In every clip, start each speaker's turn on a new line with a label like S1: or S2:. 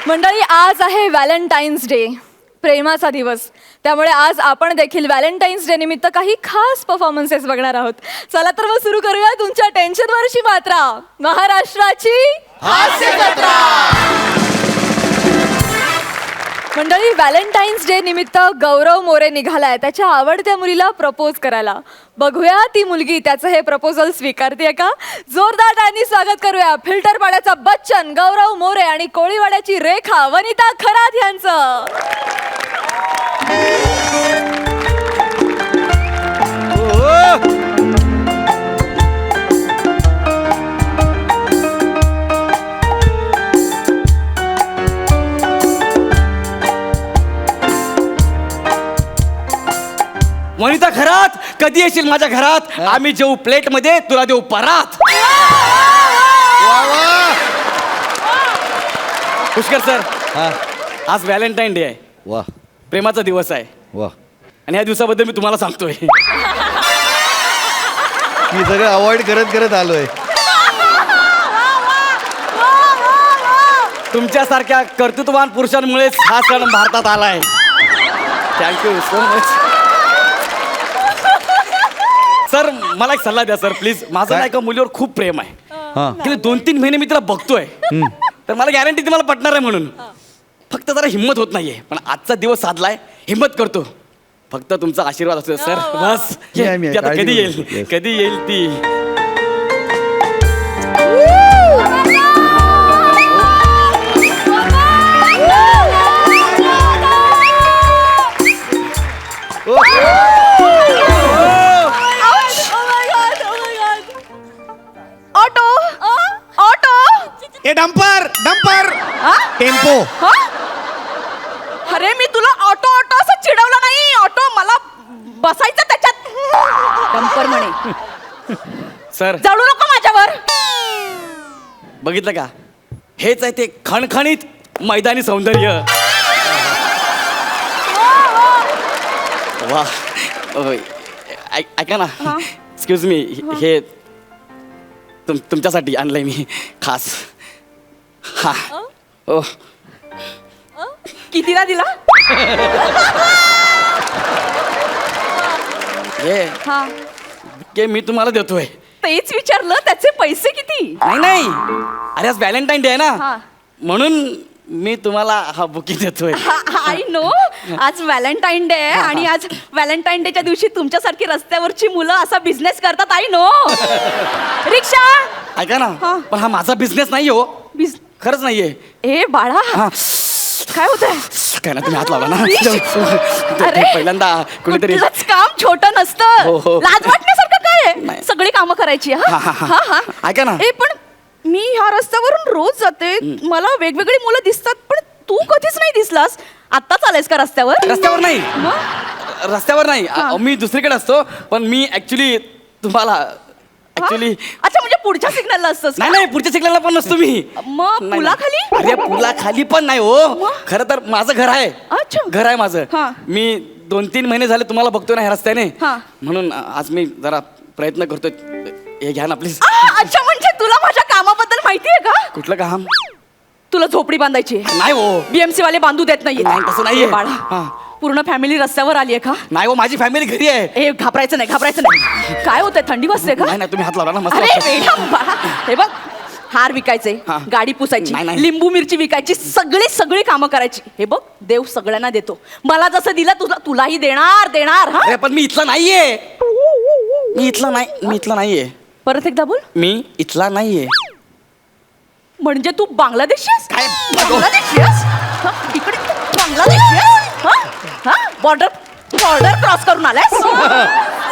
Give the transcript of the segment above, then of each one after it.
S1: मंडळी, आज आहे व्हॅलेंटाईन्स डे, प्रेमाचा दिवस. त्यामुळे आज आपण देखील व्हॅलेंटाईन्स डे निमित्त काही खास परफॉर्मन्सेस बघणार आहोत. चला तर मग सुरू करूया तुमच्या टेन्शनवरची मात्रा, महाराष्ट्राची हास्य जत्रा. मंडळी, व्हॅलेंटाईन्स डे निमित्त गौरव मोरे निघालाय त्याच्या आवडत्या मुलीला प्रपोज करायला. बघूया ती मुलगी त्याचं हे प्रपोजल स्वीकारते का. जोरदार टाळ्यांनी स्वागत करूया फिल्टर पाड्याचा बच्चन गौरव मोरे आणि कोळीवाड्याची रेखा वनिता खरात यांचं.
S2: वनिता खरात, कधी येशील माझ्या घरात? आम्ही जेऊ प्लेट मध्ये, तुला देऊ परात. पुष्कर सर, आज व्हॅलेंटाईन डे आहे.
S3: वा
S2: प्रेमाचा दिवस आहे.
S3: वा
S2: आणि ह्या दिवसाबद्दल मी तुम्हाला सांगतोय.
S3: मी सगळं अवॉइड करत करत आलोय.
S2: तुमच्यासारख्या कर्तृत्ववान पुरुषांमुळेच हा सण भारतात आलाय. Thank you so much. सर, मला एक सल्ला द्या सर प्लीज. माझं
S3: काय?
S2: नाही का मुलीवर खूप प्रेम आहे.
S3: हा
S2: गेले 2-3 महिने मी तिला बघतोय. तर मला गॅरंटी तुम्हाला पटणार आहे म्हणून. फक्त जरा हिंमत होत नाहीये, पण आजचा दिवस साधलाय, हिंमत करतो. फक्त तुमचा आशीर्वाद असतो सर, बस.
S3: मी आहे,
S2: ती आता
S3: काळजी
S2: कधी
S3: करू
S2: येईल,
S3: नको. Yes.
S2: कधी येईल ती.
S1: Auto auto.
S4: ए डंपर डंपर टेम्पो.
S1: अरे, मी तुला ऑटो ऑटो असं चिडवलं नाही. ऑटो, मला बसायचं त्याच्यात. डंपर म्हणे.
S2: सर,
S1: जळू नको माझ्यावर.
S2: बघितलं का? हेच आहे ते खणखणीत मैदानी सौंदर्य. वा, ऐका ना, एक्सक्यूज मी, हे तुमच्यासाठी आणलंय मी खास. हा. ओ,
S1: कितीला दिला?
S2: हे मी तुम्हाला देतोय.
S1: तेच विचारलं, त्याचे पैसे किती?
S2: नाही, अरे आज व्हॅलेंटाईन डे आहे
S1: हा.
S2: ना, म्हणून मी तुम्हाला हा बुकिंग देतोय.
S1: आय नो, आज व्हॅलेंटाईन डे आहे आणि आज व्हॅलेंटाईन डेच्या दिवशी तुमच्यासारखी रस्त्यावरची मुलं असा बिझनेस करतात. I know. रिक्षा.
S2: ऐका ना, पण हा माझा बिझनेस नाही हो, खरंच नाहीये.
S1: ए बाळा,
S2: हा,
S1: काय होतंय?
S2: काय ना, तुम्ही हात लावला ना.
S1: अरे,
S2: पहिल्यांदा कुणीतरी.
S1: कुठलंच काम छोटं
S2: हो,
S1: नसतं.
S2: हो.
S1: लाज वाटण्यासारखं काय आहे?
S2: नाही.
S1: सगळी कामं करायची.
S2: हा, हा, हा.
S1: हा.
S2: ऐका ना.
S1: ए, पण मी ह्या रस्त्यावरून रोज जाते, मला वेगवेगळी मुलं दिसतात, पण तू कधीच नाही दिसलास. आत्ताच आलायस का रस्त्यावर?
S2: रस्त्यावर नाही,
S1: मग?
S2: रस्त्यावर नाही.
S1: हा.
S2: मी दुसरीकडे असतो, पण मी ऍक्च्युली तुम्हाला ऍक्च्युली.
S1: अच्छा, म्हणजे पुढच्या सिग्नलला असतोस का?
S2: नाही नाही, पुढच्या सिग्नलला पण नसतो मी.
S1: मग
S2: नाही,
S1: पुलाखाली?
S2: नाही. अरे, पुलाखाली पण नाही हो.
S1: मग?
S2: खरं तर माझं घर आहे.
S1: अच्छा.
S2: घर आहे माझं.
S1: हा.
S2: मी 2-3 महिने झाले तुम्हाला बघतोय ना ह्या रस्त्याने,
S1: हा.
S2: म्हणून आज मी जरा प्रयत्न करतोय. हे घ्या ना प्लीज.
S1: अच्छा, म्हणजे तुला माझ्या कामाबद्दल माहितीये का?
S2: कुठलं काम?
S1: तुला झोपडी बांधायची आहे.
S2: नाही हो.
S1: बीएमसी वाले बांधू देत नाहीये.
S2: नाही, तसं नाहीये.
S1: ए बाळा,
S2: हा.
S1: पूर्ण फॅमिली रस्त्यावर आलीये का?
S2: नाही हो, माझी फॅमिली घरी आहे.
S1: ए, घाबरायचं नाही, घाबरायचं नाही. काय होतंय, थंडी वाजते का?
S2: नाही नाही, तुम्ही हात लावला ना, मस्त
S1: अरे
S2: वाटतं.
S1: वेडा बाळा, हे बघ, हार विकायचे,
S2: हा.
S1: गाडी पुसायची,
S2: नाही, नाही.
S1: लिंबू मिरची विकायची, सगळी कामं करायची. हे बघ, देव सगळ्यांना देतो. मला जसं दिलं तुलाही देणार. हा,
S2: अरे, पण मी इथला नाहीये. मी इथला नाहीये.
S1: परत एकदा बोल.
S2: मी इथला नाहीये.
S1: म्हणजे तू बांगलादेशी आहेस?
S2: काय?
S1: बांगलादेशी आहेस? हा, इकडे तू बांगलादेशी आहेस? हा? बॉर्डर क्रॉस करून आलायस?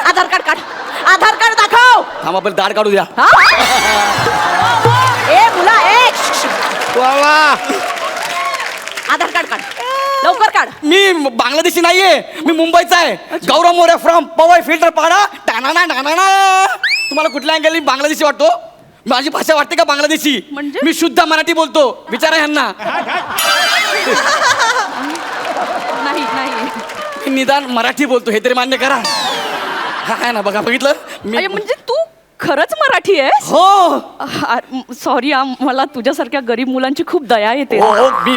S1: आधार कार्ड दाखव.
S2: थांबा, पण दाढ काढू द्या.
S1: हा? ए मुला, ए,
S3: वा वा.
S1: आधार कार्ड काढ, लवकर काढ.
S2: मी बांगलादेशी नाहीये, मी मुंबईचा आहे. गौरव मोरे फ्रॉम पवई फिल्टर पाडा. टाना. तुम्हाला कुठल्या अँगलनी बांगलादेशी वाटतो? माझी भाषा वाटते का बांगलादेशी?
S1: म्हणजे?
S2: मी शुद्ध मराठी बोलतो, विचारा ह्यांना.
S1: नाही.
S2: मी निदान मराठी बोलतो हे तरी मान्य करा. हा आहे ना, बघा, बघितलं मी.
S1: म्हणजे तू
S5: खरंच मराठी आहे
S2: हो
S5: सॉरी मला तुझ्यासारख्या गरीब मुलांची खूप दया येते
S2: हो हो मी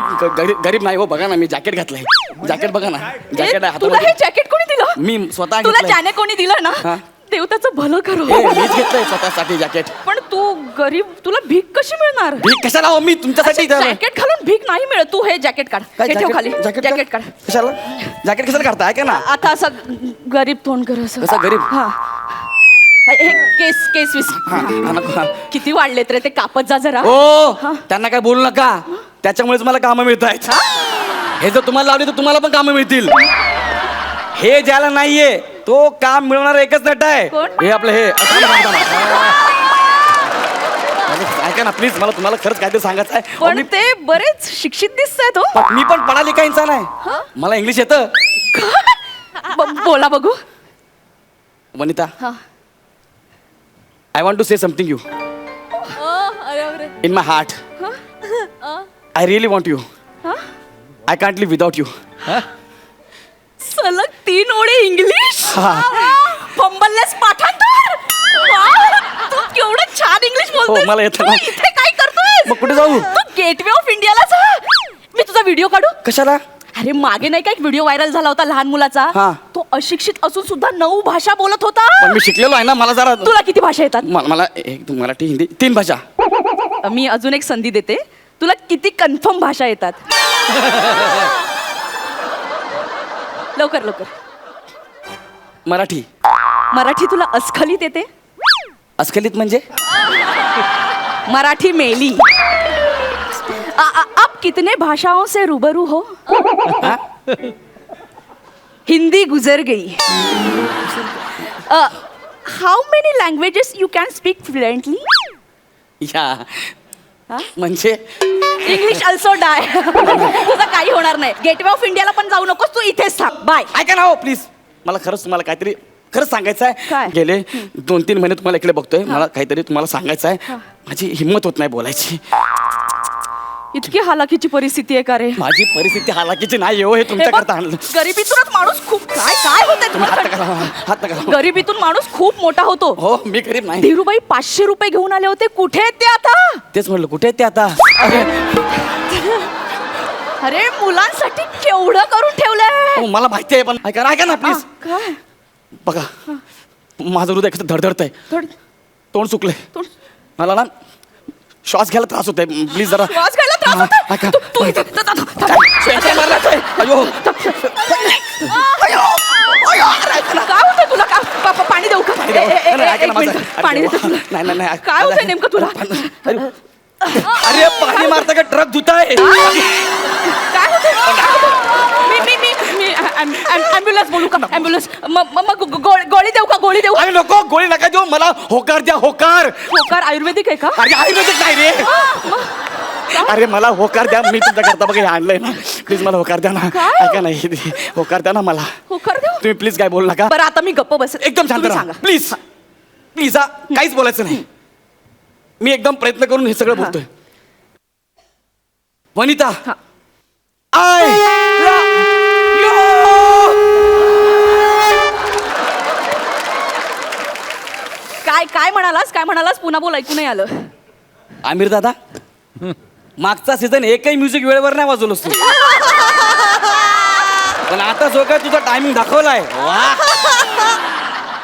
S2: गरीब नाही हो. बघा ना मी जॅकेट घातलंय. जॅकेट बघा ना. जॅकेट आहे
S5: तुला हे
S2: हातामध्ये.
S5: जॅकेट कोणी दिलं
S2: मी स्वतः
S5: तुला
S2: घेतलंय.
S5: ज्याने कोणी दिलं
S2: हा.
S5: ना देव त्याचं भलं करो
S2: हे मीच घेतलंय स्वतःसाठी जॅकेट.
S5: पण तू गरीब तुला भीक कशी मिळणार
S2: मी कशाला हो मी तुमच्यासाठी इथं आलोय.
S5: जॅकेट घालून भीक नाही मिळत तू हे जॅकेट काढ
S2: काय
S5: हे ठेव खाली
S2: जॅकेट
S5: जॅकेट काढ
S2: कशाला जॅकेट कशाला काढता ऐका ना.
S5: आता असं गरीब तोंड कर असं
S2: कसं गरीब?
S5: हा हे केस केस विस
S2: हा, हा, नको, हा.
S5: किती वाढलेत रे ते कापत जा जरा
S2: ओ त्यांना काय बोलू नका. त्याच्यामुळेच मला कामं मिळत आहेत. हे जर तुम्हाला लावली तर तुम्हाला पण कामं मिळतील. हे ज्याला नाहीये तो काम मिळवणार एकच नट आहे.
S5: कोण?
S2: हे आपलं हे थांबा, थांबा. ऐका ना प्लीज मला तुम्हाला खरंच काहीतरी सांगायचं आहे.
S5: पण ते बरेच शिक्षित दिसतायत हो
S2: मी पण पढा लिखा इंसान आहे. मला इंग्लिश येतं.
S5: बोला बघू
S2: वनिता
S5: हा.
S2: I want to say something you
S1: अरे बापरे.
S2: In my heart. I really want you. I can't live without you.
S5: सलग 3 ओळी इंग्लिश
S2: हा.
S5: फंबललेस पाठांतर वाव, तू केवढं छान इंग्लिश बोलतोय.
S2: हो, मला येतं
S5: तू
S2: ना.
S5: इथे काय करतोय
S2: मग कुठे जाऊ?
S5: तू गेटवे ऑफ इंडियाला जा. मी तुझा व्हिडिओ काढू
S2: कशाला?
S5: अरे मागे नाही का एक व्हिडिओ व्हायरल झाला होता लहान मुलाचा
S2: हा.
S5: तो अशिक्षित असून सुद्धा 9 भाषा बोलत होता.
S2: पण मी शिकलेलो आहे ना. मला जरा
S5: तुला किती भाषा येतात
S2: मला एक मराठी हिंदी 3 भाषा.
S5: मी अजून एक संधी देते तुला किती कन्फर्म भाषा येतात लवकर लवकर
S2: मराठी.
S5: मराठी तुला अस्खलित येते
S2: अस्खलित म्हणजे
S5: मराठी मेली आप कितने भाषाओं से रूबरू हो हिंदी गुजर गई how many languages you can speak fluently
S2: या म्हणजे
S5: इंग्लिश ऑल्सो डाय तुझं काही होणार नाही गेटवे ऑफ इंडियाला पण जाऊ नकोस तू इथेच थांब बाय
S2: ऐका ना हो प्लीज. मला खरंच तुम्हाला काहीतरी खरंच सांगायचं
S5: काय?
S2: आहे. गेले 2-3 महिने तुम्हाला इकडे बघतोय. मला काहीतरी तुम्हाला सांगायचं आहे. माझी हिंमत होत नाही बोलायची.
S5: इतकी हालाकीची परिस्थिती आहे का रे
S2: माझी परिस्थिती हालाकीची नाही हो. हे
S5: हे बघ,
S2: तुमच्याकरता आणलं.
S5: गरिबीतूनच माणूस खूप काय काय
S2: तुम्ही हात
S5: होत
S2: नका लावा, हात नका लावा.
S5: गरिबीतून माणूस खूप मोठा होतो
S2: हो मी गरीब नाही.
S5: धीरूबाई 500 रुपये घेऊन आले होते कुठे आहेत ते आता
S2: तेच म्हणलं कुठे आहेत ते आता.
S5: अरे मुलांसाठी केवढं करून ठेवलंय
S2: हो, मला माहिती आहे पण ऐका ना प्लीज.
S5: काय
S2: बघा माझं हृदय कसं धडधडत आहे.
S5: थोडी
S2: तोंड सुकलंय.
S5: थोडी-
S2: मला ना श्वास घ्यायला त्रास होत आहे. प्लीज जरा
S5: श्वास घ्यायला त्रास
S2: हा,
S5: होतोय?
S2: ऐका.
S5: तू इथे-
S2: शेंडा मारला आहे. अयो
S5: काय होतंय तुला पाणी देऊ का
S2: पाणी द्या.
S5: एक
S2: ऐका ना माझं.
S5: मिनिट, पाणी देते तुला.
S2: नाही
S5: काय होतंय नेमकं तुला
S2: अरे पाणी मारता का ट्रक धुताय.
S5: काय होतंय मी ॲम्ब्युलन्स बोलू का ॲम्ब्युलन्स मग गोळी देऊ का गोळी देऊ
S2: अरे नको गोळी नका देऊ. मला होकार द्या होकार.
S5: होकार आयुर्वेदिक आहे का
S2: अरे आयुर्वेदिक नाही रे. अरे मला होकार द्या. मी तुमच्याकरता बघा हे आणलंय ना. प्लीज मला होकार द्या ना.
S5: काय?
S2: ऐका नाही होकार द्या ना मला.
S5: होकार देऊ
S2: तुम्ही प्लीज काय बोलू नका.
S5: बरं आता मी गप्प बस
S2: एकदम शांत राहा प्लीज. प्लीज हा काहीच बोलायचं नाही. मी एकदम प्रयत्न करून हे सगळं बोलतोय. वनिता
S5: हा.
S2: आय
S5: काय म्हणालास पुन्हा बोल ऐकू नाही आलं
S2: आमिर दादा मागचा सीझन एकही म्युझिक वेळेवर नाही वाजवलंस तू. पण आता जो काय तुझा टायमिंग दाखवलाय वा.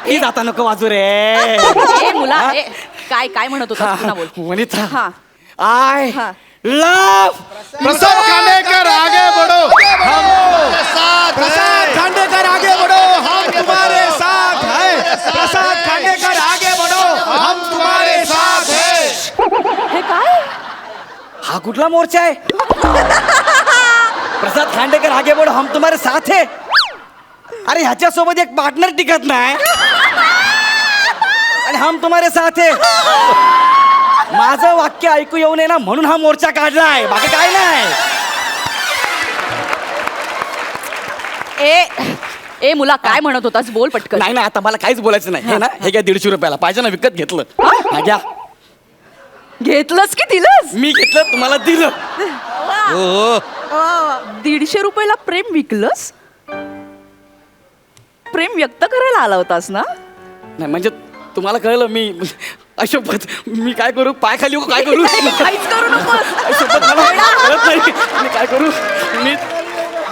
S2: प्लीज आता नको वाजू रे.
S5: ए मुला ए, काय म्हणत होता पुन्हा बोल
S2: वनिता
S5: हा.
S2: आय
S5: हा.
S2: लव
S3: प्रसाद खांडेकर आगे बढ़ो हम
S4: प्रसाद खांडेकर आगे बढ़ो हम तुम्हारे साथ हैं प्रसाद खांडेकर आगे बढ़ो हम तुम्हारे साथ हैं
S5: हे काय
S2: हा कुठला मोर्चा आहे. प्रसाद खांडेकर आगे बढ़ो हम तुम्हारे साथ है. अरे ह्याच्यासोबत एक पार्टनर टिकत नाही आणि हम तुम्हारे साथ है. माझं वाक्य ऐकू येऊ नये ना म्हणून हा मोर्चा काढलाय बाकी काय नाही.
S5: ए मुला काय म्हणत होतास बोल पटकन
S2: नाही आता मला काहीच बोलायचं नाही. हे ना हे घ्या 150 रुपयाला पाहिजे ना विकत घेतलं. हा घ्या.
S5: घेतलंस की दिलंस
S2: मी घेतलं तुम्हाला दिलं.
S3: हो
S5: 150 रुपयाला प्रेम विकलंस प्रेम व्यक्त करायला आला होतास ना
S2: नाही म्हणजे तुम्हाला कळलं मी अशोपत मी काय करू पाय खाली हो काय करू
S5: काहीच करू नकोस
S2: अशोपत मला कळत नाही मी काय करू मी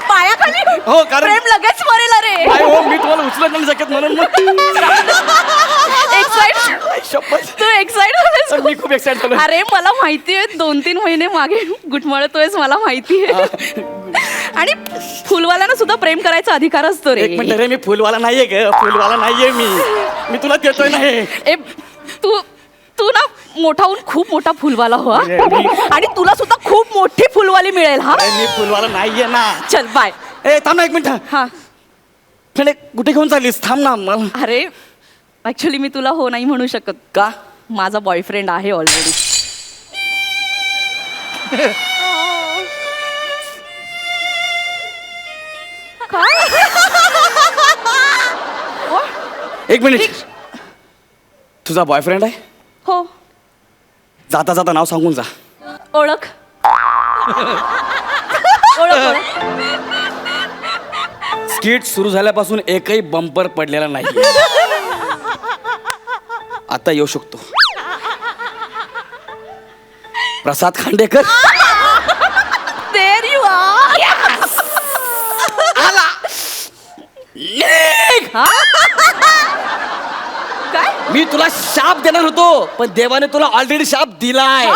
S5: पायाखाली
S2: हो, कारण-
S5: प्रेम लगेच मरेल अरे
S2: काय हो मी तुम्हाला उचलत नाही शकत म्हणून शपथ
S5: तू एक्साइट
S2: तर मी खूप एक्साइट झालो
S5: अरे मला माहिती आहे 2-3 महिने मागे गुटमळतोयस मला माहिती आहे आणि फुलवाल्यानं सुद्धा प्रेम करायचा अधिकार असतो रे
S2: एक मिनिट रे मी फुलवाला नाहीये ग फुलवाला नाहीये मी तुला देतोय ना हे
S5: ए तू तू ना मोठा होऊन खूप मोठा फुलवाला हो हा? आणि तुला सुद्धा खूप मोठी फुलवाली मिळेल हा
S2: अरे, मी फुलवाला नाहीये ना
S5: चल बाय
S2: ए थांब ना एक मिनिट
S5: हा
S2: पण कुठे घेऊन चाललीस थांब ना मला
S5: अरे ऍक्च्युली मी तुला हो नाही म्हणू शकत
S2: का
S5: माझा बॉयफ्रेंड आहे ऑलरेडी
S2: एक मिनिट तुझा बॉयफ्रेंड आहे
S5: हो
S2: जाता जाता नाव सांगून जा
S5: ओळख ओळख
S2: स्किट सुरू झाल्यापासून एकही बंपर पडलेला नाही आता येऊ शकतो प्रसाद खांडेकर
S5: देर यू आर
S2: आला निघ!
S5: काय
S2: मी तुला शाप देणार होतो पण देवाने तुला ऑलरेडी शाप दिलाय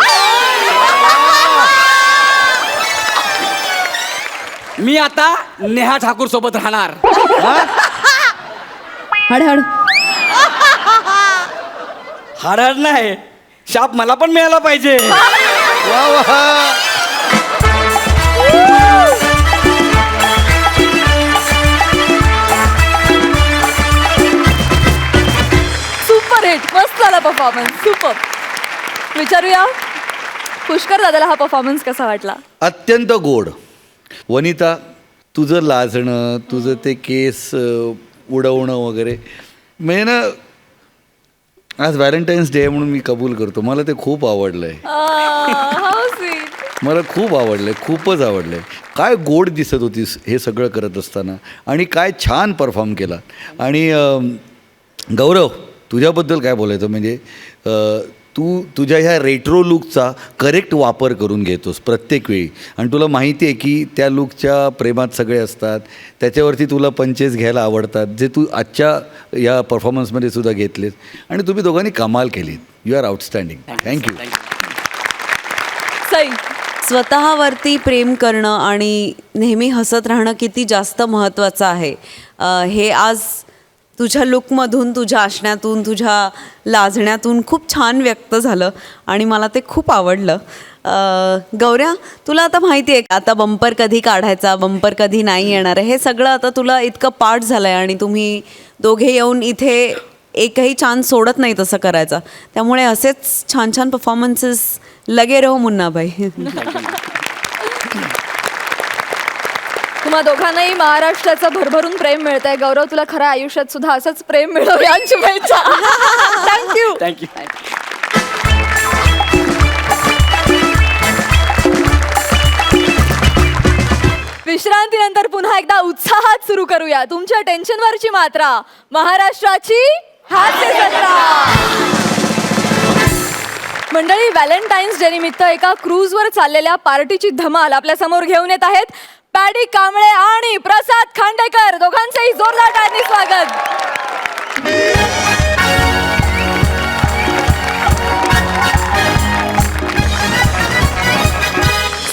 S2: मी आता नेहा ठाकूर सोबत राहणार
S5: हड हड
S2: हरड नाही शाप मला पण मिळाला पाहिजे
S3: वा वा
S1: सुपर हिट मस्त झाला परफॉर्मन्स सुपर विचारूया पुष्कर दादाला हा परफॉर्मन्स कसा वाटला
S3: अत्यंत गोड वनिता तुझं लाजणं तुझं ते केस उडवणं वगैरे म्हणजे ना आज व्हॅलेंटाईन्स डे म्हणून मी कबूल करतो मला ते खूप आवडलं आहे
S1: हाऊ स्वीट
S3: मला खूप आवडलं आहे खूपच आवडलं आहे काय गोड दिसत होतीस हे सगळं करत असताना आणि काय छान परफॉर्म केला आणि गौरव तुझ्याबद्दल काय बोलायचं म्हणजे तू तुझ्या ह्या रेट्रो लुकचा करेक्ट वापर करून घेतोस प्रत्येक वेळी आणि तुला माहिती आहे की त्या लुकच्या प्रेमात सगळे असतात त्याच्यावरती तुला पंचेस घ्यायला आवडतात जे तू आजच्या या परफॉर्मन्समध्ये सुद्धा घेतलेस आणि तुम्ही दोघांनी कमाल केलीत you are outstanding thank you
S1: Sai
S6: स्वतःवरती प्रेम करणं आणि नेहमी हसत राहणं किती जास्त महत्त्वाचं आहे हे आज तुझ्या लुकमधून तुझ्या असण्यातून तुझ्या लाजण्यातून खूप छान व्यक्त झालं आणि मला ते खूप आवडलं गौऱ्या तुला आता माहिती आहे आता बंपर कधी काढायचा बंपर कधी नाही येणार आहे हे सगळं आता तुला इतकं पाठ झालं आहे आणि तुम्ही दोघे येऊन इथे एकही चान्स सोडत नाही तसं करायचा त्यामुळे असेच छान छान परफॉर्मन्सेस लगे रहो मुन्नाबाई
S1: तुम्हा दोघांनाही महाराष्ट्राचं भरभरून प्रेम मिळतंय गौरव तुला खऱ्या आयुष्यात सुद्धा असंच प्रेम मिळव यांची शुभेच्छा थँक्यू
S2: थँक्यू
S1: विश्रांतीनंतर पुन्हा एकदा उत्साहात सुरू करूया तुमच्या टेन्शनवरची मात्रा महाराष्ट्राची हास्य जत्रा मंडळी व्हॅलेंटाईन्स डे निमित्त एका क्रूजवर चाललेल्या पार्टीची धमाल आपल्या समोर घेऊन येत आहेत पॅडी कांबळे आणि प्रसाद खांडेकर दोघांचेही जोरदार टाळ्यांनी स्वागत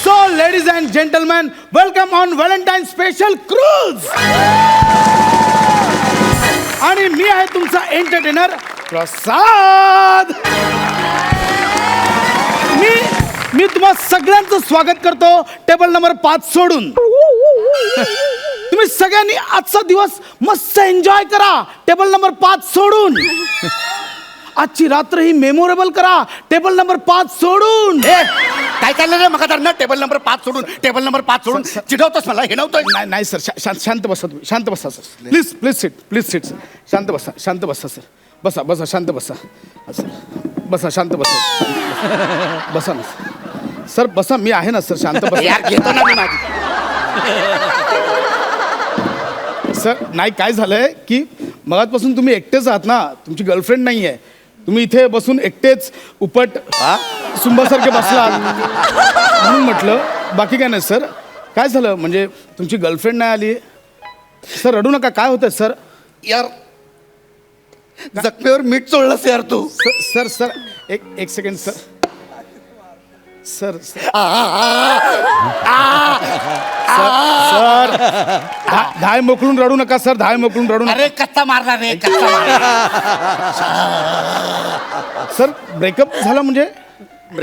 S4: so ladies and gentleman welcome on Valentine special cruise आणि मी आहे तुमचा एंटरटेनर प्रसाद मी तुम्हा सगळ्यांचं स्वागत करतो टेबल नंबर 5 सोडून तुम्ही सगळ्यांनी आजचा दिवस मस्त एन्जॉय करा टेबल नंबर 5 सोडून आजची रात्र ही मेमोरेबल करा टेबल नंबर 5 सोडून
S7: काय चाललं रे मग ना टेबल नंबर 5 सोडून टेबल नंबर 5 सोडून चिडवतोस मला हे नव्हतं
S4: नाही नाही सर शांत बसा तुम्ही शांत बसा सर प्लीज सीट सर शांत बसा सर बसा शांत बसा सर बसा शांत बसा बसा ना सर बसा मी आहे ना सर शांत बसा
S7: यार घेतो ना मी माझी
S4: सर नाही काय झालंय की मगाचपासून तुम्ही एकटेच आहात ना, तुमची गर्लफ्रेंड नाही आहे. तुम्ही इथे बसून एकटेच उपट सुंबासारखे बसलात म्हणून म्हटलं, बाकी काय नाही सर. काय झालं म्हणजे तुमची गर्लफ्रेंड नाही आली? सर रडू नका, काय होतंय सर?
S7: यार जखमेवर मीठ चोळलंस यार तू.
S4: सर सर एक second sir. Sir sir sir धाय मोकळून रडू नका सर, धाय मोकळून रडू नका.
S7: अरे कच्चा मारला रे, कच्चा मारला.
S4: सर ब्रेकअप झाला म्हणजे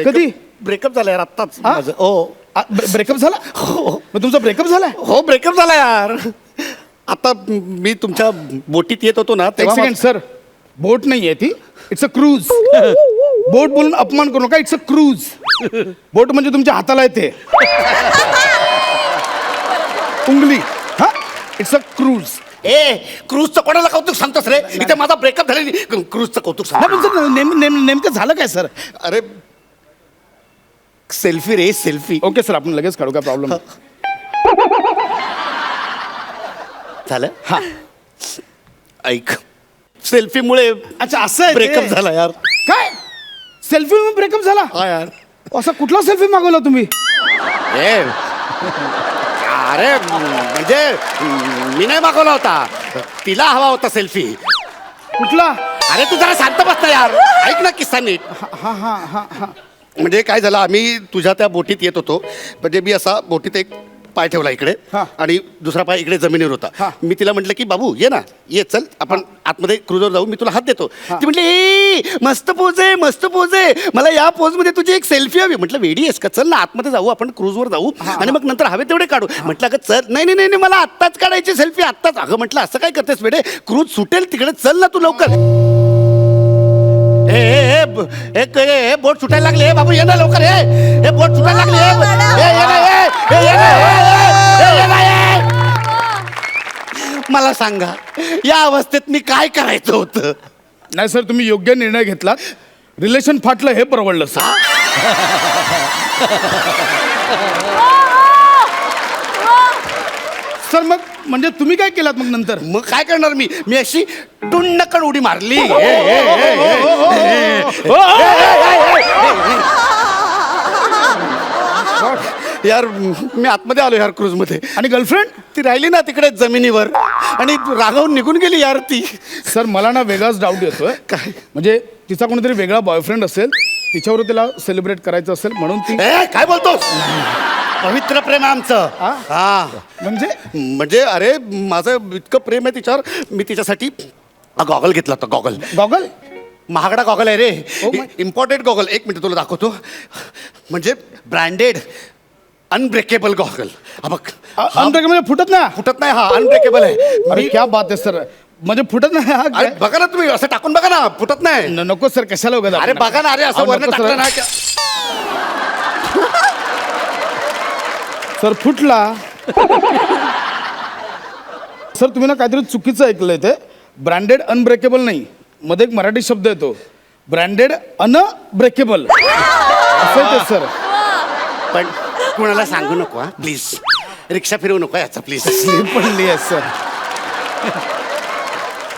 S4: कधी?
S7: ब्रेकअप झाला यार आत्ताच
S4: हा?
S7: माझं. हो
S4: ब्रेकअप झाला? मग तुमचा ब्रेकअप झालाय?
S7: हो ब्रेकअप झाला यार. आता मी तुमच्या बोटीत येत होतो ना
S4: एक
S7: तेव्हा
S4: सेकंड सर, बोट नाही आहे ती, इट्स अ क्रूज. बोट बोलून अपमान करू नका, इट्स अ क्रूज. बोट म्हणजे तुमच्या हाताला येते उंगली. हा, इट्स अ क्रूज.
S7: ए क्रूजचं कोणाला कौतुक सांगतोस रे? इथे माझा ब्रेकअप झालेली क्रूजचं कौतुक सांग.
S4: नाही पण सर नेमकं झालं काय सर?
S7: अरे सेल्फी रे, सेल्फी.
S4: ओके सर, आपण लगेच काढू, काय प्रॉब्लेम?
S7: झालं?
S4: हा.
S7: ऐक, सेल्फीमुळे
S4: अच्छा असं आहे ते.
S7: ब्रेकअप झाला यार.
S4: काय सेल्फी ब्रेकअप झाला?
S7: हा यार.
S4: असा कुठला सेल्फी मागवला तुम्ही?
S7: ए अरे म्हणजे मी नाही मागवला होता, तिला हवा होता सेल्फी.
S4: कुठला?
S7: अरे तू जरा शांत बस ना यार, ऐक ना किस्सा नीट.
S4: हा हा हा हा.
S7: म्हणजे काय झालं, आम्ही तुझ्या त्या बोटीत येत होतो. म्हणजे मी असा बोटीत एक पाय ठेवला इकडे
S4: हा.
S7: आणि दुसरा पाय इकडे जमिनीवर
S4: हा.
S7: होता. मी तिला म्हटलं की बाबू ये ना, ये चल आपण आतमध्ये क्रूजवर जाऊ, मी तुला हात देतो. ती म्हटली ए मस्त पोज आहे, मस्त पोज आहे, मला या पोज मध्ये तुझी एक सेल्फी हवी. म्हटलं वेडी आहेस का, चल ना आतमध्ये जाऊ, आपण क्रूजवर जाऊ आणि मग नंतर हवे तेवढे काढू. म्हटलं अगं चल, नाही नाही नाही मला आत्ताच काढायची सेल्फी, आत्ताच. अगं म्हटलं असं काय करतेस वेडे, क्रूज सुटेल तिकडे, चल ना तू लवकर. हे बोट सुटायला लागले, हे बाबू ये ना लवकर, हे बोट सुटायला लागले, ये ना. मला सांगा या अवस्थेत मी काय करायचं होतं?
S4: नाही सर, तुम्ही योग्य निर्णय घेतलात. रिलेशन फाटलं हे परवडलं सर. सर मग म्हणजे तुम्ही काय केलात मग नंतर?
S7: मग काय करणार मी अशी टुन्नकन उडी मारली. यार मी आतमध्ये आलो यार क्रूज मध्ये,
S4: आणि गर्लफ्रेंड?
S7: ती राहिली ना तिकडे जमिनीवर आणि रागावून निघून गेली यार ती.
S4: सर मला ना वेगळाच डाऊट येतोय.
S7: काय?
S4: म्हणजे तिचा कोणीतरी वेगळा बॉयफ्रेंड असेल, तिच्यावर तिला सेलिब्रेट करायचं असेल म्हणून ती.
S7: काय बोलतोस? पवित्र प्रेम आहे आमचं. हा म्हणजे अरे माझं इतकं प्रेम आहे तिच्यावर, मी तिच्यासाठी गॉगल घेतला होता. गॉगल
S4: गॉगल
S7: महागडा गॉगल आहे रे,
S4: Oh my.
S7: Important goggle. एक मिनिट तुला दाखवतो. म्हणजे ब्रँडेड अनब्रेकेबल गॉगल. बघ
S4: म्हणजे फुटत ना?
S7: फुटत नाही, हा अनब्रेकेबल आहे.
S4: अरे क्या बात आहे सर, म्हणजे फुटत नाही हा?
S7: अरे बघा ना तुम्ही, असं टाकून बघा ना, फुटत नाही.
S4: नको सर, कशाला उगाच
S7: अरे
S4: आपण-
S7: बघा ना, अरे असं
S4: अहो,
S7: वरनं
S4: नको सर.
S7: टाकलं ना.
S4: सर फुटला. सर तुम्ही ना काहीतरी चुकीचं ऐकलंय. ते ब्रँडेड अनब्रेकेबल नाही, मध्ये एक मराठी शब्द येतो, ब्रँडेड अनब्रेकेबल असं आहे ते सर.
S7: पण कुणाला सांगू नको हा प्लीज, रिक्षा फिरवू नको याचा प्लीज.
S4: पडली आहे सर.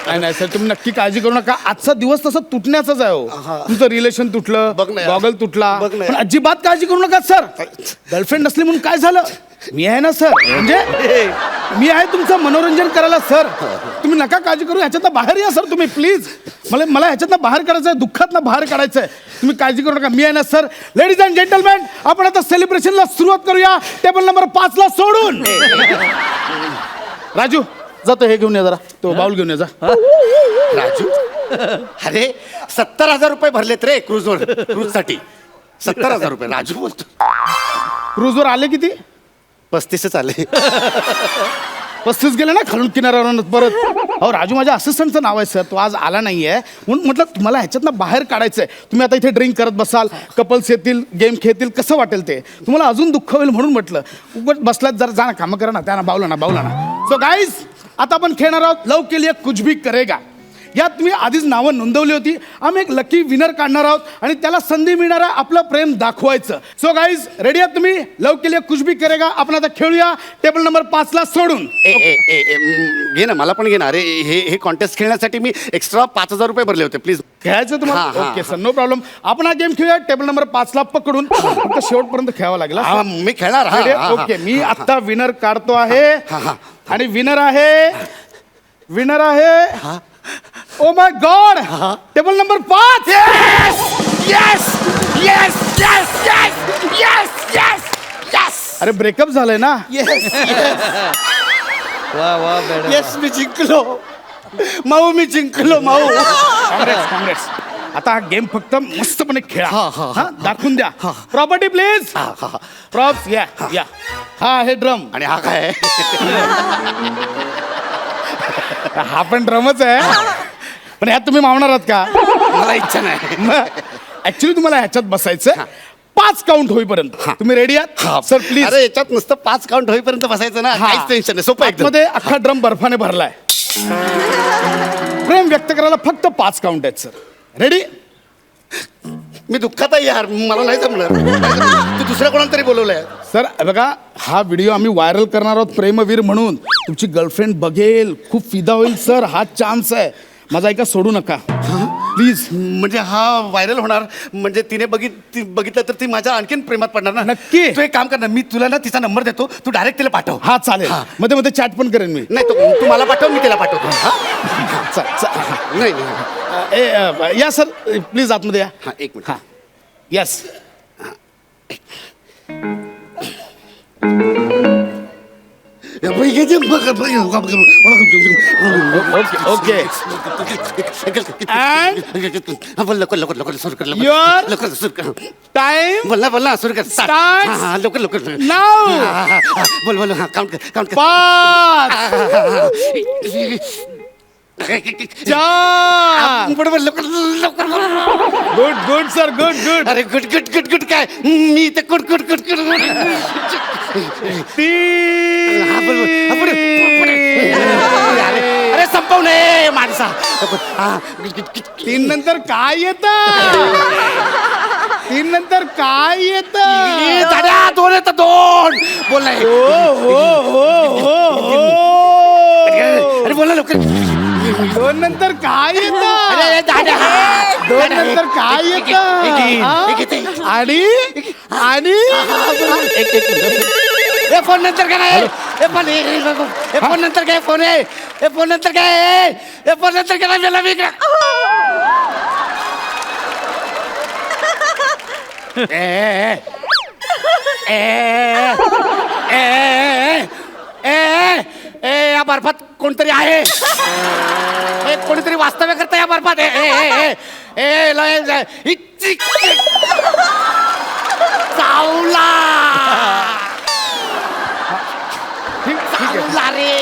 S4: नाही नाही सर, तुम्ही नक्की काळजी करू नका. आजचा दिवस तसं तुटण्याचाच आहे हो. तुमचं रिलेशन तुटलं,
S7: बघ ना यार.
S4: गॉगल तुटला,
S7: बघ ना यार.
S4: पण अजिबात काळजी करू नका सर. गर्लफ्रेंड नसली म्हणून काय झालं, मी आहे ना सर. म्हणजे मी आहे तुमचं मनोरंजन करायला सर. तुम्ही नका काळजी करू, ह्याच्यातनं बाहेर या सर तुम्ही प्लीज. मला ह्याच्यातनं बाहेर काढायचं आहे, दुःखातनं बाहेर काढायचं आहे. तुम्ही काळजी करू नका, मी आहे ना सर. लेडीज अँड जेंटलमॅन, आपण आता सेलिब्रेशनला सुरुवात करूया, टेबल नंबर 5 ला सोडून. राजू जातो, हे घेऊन ये जरा, तो बाउल घेऊन ये जा.
S7: राजू अरे 70,000 रुपये भरलेत रे क्रूज साठी. 70,000 रुपये राजू बोलतो.
S4: क्रूजवर आले किती?
S7: 35 आले.
S4: 35 गेले ना खालून किनाऱ्यावर परत. अहो राजू माझ्या असिस्टंटचं नाव आहे सर, तो आज आला नाहीये म्हणून म्हटलं तुम्हाला ह्याच्यातनं बाहेर काढायचंय. तुम्ही आता इथे ड्रिंक करत बसाल, कपल्स येतील, गेम खेळतील, कसं वाटेल ते, तुम्हाला अजून दुःख होईल म्हणून म्हटलं उगाच बसलात जरा, जा ना कामं करा ना, त्यांना बावला ना. सो गाईज आता आपण खेळणार आहोत लव के लिए कुछ भी करेगा. यात तुम्ही आधीच नावं नोंदवली होती. आम्ही एक लकी विनर काढणार आहोत आणि त्याला संधी मिळणार आहे आपलं प्रेम दाखवायचं. सो गाईज रेडी आहात तुम्ही? लव के लिए कुछ भी करेगा आपण आता खेळूया टेबल नंबर 5 ला सोडून.
S7: घे ना, मला पण घे ना. अरे हे कॉन्टेस्ट खेळण्यासाठी मी एक्स्ट्रा 5,000 रुपये भरले होते. प्लीज.
S4: खेळायचं
S7: हा,
S4: तुम्हाला?
S7: हा,
S4: ओके सर, नो प्रॉब्लेम. आपण हा गेम खेळूया टेबल नंबर 5 ला पकडून. फक्त शेवटपर्यंत खेळावं लागेल. हा?
S7: मी खेळणार. हा,
S4: Ready?
S7: हा, हा.
S4: ओके, मी आता विनर काढतो आहे.
S7: हा.
S4: आणि विनर आहे oh my God, table number 5.
S7: Yes! Yes! Yes! Yes! Yes! Yes! Yes!
S4: अरे ब्रेकअप झालंय ना?
S3: वा वा मॅडम.
S7: येस, मी जिंकलो. माऊ, मी जिंकलो. माऊ.
S4: काँग्रेस. आता हा गेम फक्त मस्तपणे खेळा. हा, दाखवून द्या. Property please. प्रॉप्स या. हा आहे ड्रम.
S7: आणि हा काय आहे?
S4: हा पण ड्रमच आहे. पण ह्यात तुम्ही मावणार आहात का?
S7: मला इच्छा नाही.
S4: ऍक्च्युली तुम्हाला ह्याच्यात बसायचं 5 काउंट होईपर्यंत. तुम्ही रेडी आहात सर? प्लीज.
S7: अरे याच्यात नुसतं 5 काउंट होईपर्यंत बसायचं ना. काहीच टेन्शन नाही. सोपं एकदम.
S4: मध्ये अख्खा ड्रम बर्फाने भरलाय. प्रेम व्यक्त करायला फक्त 5 काउंट आहेत सर. रेडी?
S7: मी दुःखात आहे यार, मला नाही जमणार. तू दुसऱ्या कोणाला तरी बोलवलंय.
S4: सर बघा, हा व्हिडिओ आम्ही व्हायरल करणार आहोत प्रेमवीर म्हणून. तुमची गर्लफ्रेंड बघेल, खूप फिदा होईल सर. हा चान्स आहे माझा, ऐका, सोडू नका प्लीज.
S7: म्हणजे हा व्हायरल होणार म्हणजे तिने बघितलं तर ती माझ्या आणखीन प्रेमात पडणार ना.
S4: नक्की.
S7: तू एक काम कर ना, मी तुला ना तिचा नंबर देतो, तू डायरेक्ट तिला पाठव.
S4: हा चालेल. मध्ये मध्ये चॅट पण करेन मी.
S7: नाही, तू मला पाठव, मी तिला पाठवतो. नाही.
S4: या सर, प्लीज आतमध्ये या.
S7: हा, एक मिनिट.
S4: हा, यस. ओके.
S7: लवकर सुरू कर.
S4: Your
S7: लवकर सुरू कर.
S4: टाइम
S7: बोल सुरू कर.
S4: Starts
S7: लवकर.
S4: नाव.
S7: बोल. हा, काउंट कर.
S4: 5 4.
S7: बरोबर. लवकर.
S4: Good sir, good.
S7: अरे गुड काय, मी ते कुड
S4: 3.
S7: अरे संपव नये माणसा.
S4: 3 नंतर काय येतं? 3 नंतर काय येतं?
S7: दादा 2 येतं. 2 बोल नाही. अरे बोला लवकर.
S4: 2 नंतर काय येतं?
S7: अरे दादा.
S4: 2 नंतर काय येतं? आणि
S7: हे फोन नंतर काय नाही. हे फोन नंतर काय. फोन आहे. हे फोन नंतर काय. हे फोन नंतर काय. मला मी या बर्फात कोणतरी आहे. कोणीतरी वास्तव्य करता या बर्फात. चावला रे.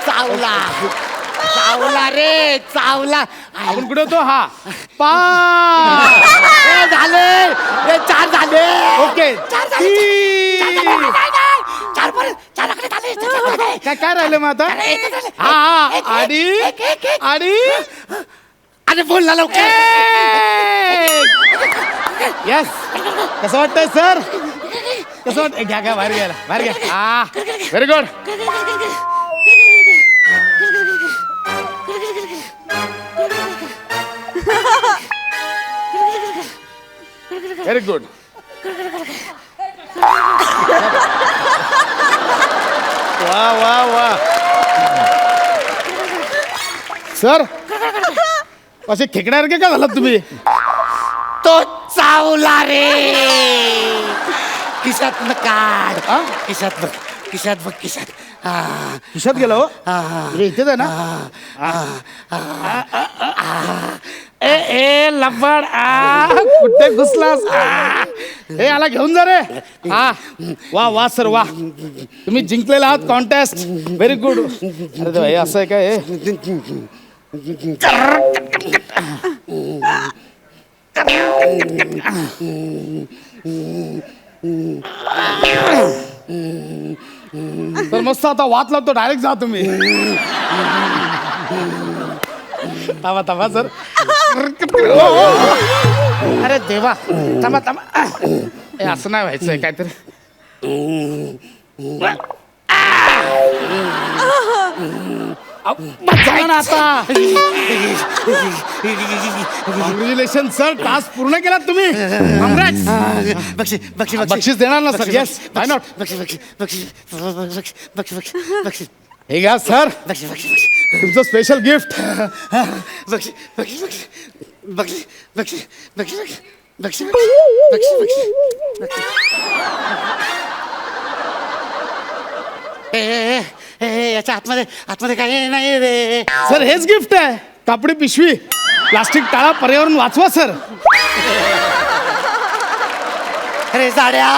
S7: चावला रे.
S4: आपण कुठे होतो? हा 5
S7: झाले. 4 झाले.
S4: ओके. 3. काय राहिलं मग आता? हा
S7: आणि बोलला लवकर.
S4: यस. कसं वाटतंय सर? कसं वाटत? घ्या बाहेर घ्या. हा, व्हेरी गुड. Very good. वा सर, असे खेकण्यासारखे का झालात तुम्ही?
S7: तो चावला रे. खिशात काढ. खिशात बघ.
S4: खिशात गेला हो? इथेच आहे ना? ए लबाड. कुठे घुसलास? हे याला घेऊन जा रे. हा, वा सर, वा. तुम्ही जिंकलेला आहात कॉन्टेस्ट. Very good. अरे देवा, हे असं आहे काय? तर मस्त आता वात लावतो. डायरेक्ट जा तुम्ही. थांबा थांबा सर. अरे देवा, थांबा थांबा. हे असं नाही व्हायचंय काहीतरी. बचा ना आता. कॉंग्रॅच्युलेशन सर, टास्क पूर्ण केला तुम्ही. Congrats. बक्षीस देणार ना सर? Yes, why not. हे घ्या सर, तुमचं स्पेशल गिफ्ट.
S7: याच्या आतमध्ये काही नाही रे.
S4: सर हेच गिफ्ट आहे, कापडी पिशवी. प्लास्टिक टाळा, पर्यावरण वाचवा सर.
S7: अरे जाड्या,